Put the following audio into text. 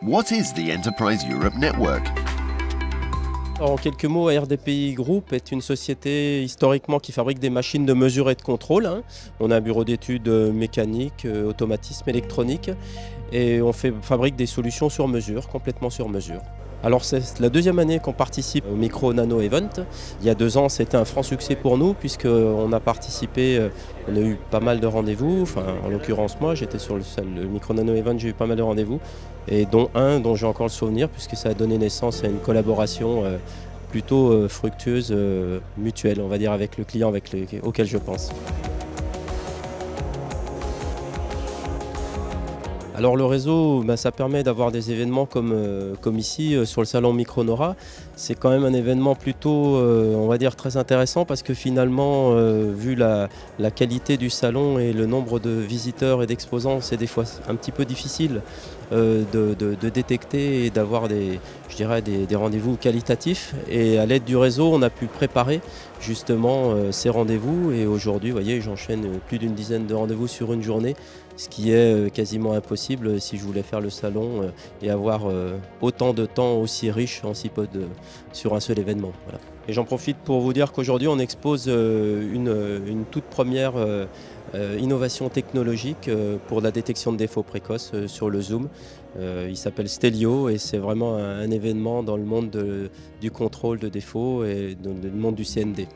What is the Enterprise Europe Network? En quelques mots, RDPI Group est une société historiquement qui fabrique des machines de mesure et de contrôle, hein. On a un bureau d'études mécanique, automatisme électronique et on fabrique des solutions sur mesure, complètement sur mesure. Alors c'est la deuxième année qu'on participe au Micro Nano Event. Il y a 2 ans, c'était un franc succès pour nous puisqu'on a participé, on a eu pas mal de rendez-vous. Enfin, en l'occurrence moi, j'étais sur le Micro Nano Event, j'ai eu pas mal de rendez-vous et dont un dont j'ai encore le souvenir puisque ça a donné naissance à une collaboration plutôt fructueuse, mutuelle, on va dire, avec le client auquel je pense. Alors le réseau, ça permet d'avoir des événements comme ici sur le salon Micronora. C'est quand même un événement plutôt, on va dire, très intéressant parce que finalement, vu la qualité du salon et le nombre de visiteurs et d'exposants, c'est des fois un petit peu difficile de détecter et d'avoir je dirais, des rendez-vous qualitatifs. Et à l'aide du réseau, on a pu préparer justement ces rendez-vous. Et aujourd'hui, vous voyez, j'enchaîne plus d'une dizaine de rendez-vous sur une journée, ce qui est quasiment impossible si je voulais faire le salon et avoir autant de temps aussi riche en si peu sur un seul événement. Voilà. Et j'en profite pour vous dire qu'aujourd'hui on expose une toute première innovation technologique pour la détection de défauts précoces sur le Zoom. Il s'appelle Stelio et c'est vraiment un événement dans le monde du contrôle de défauts et dans le monde du CND.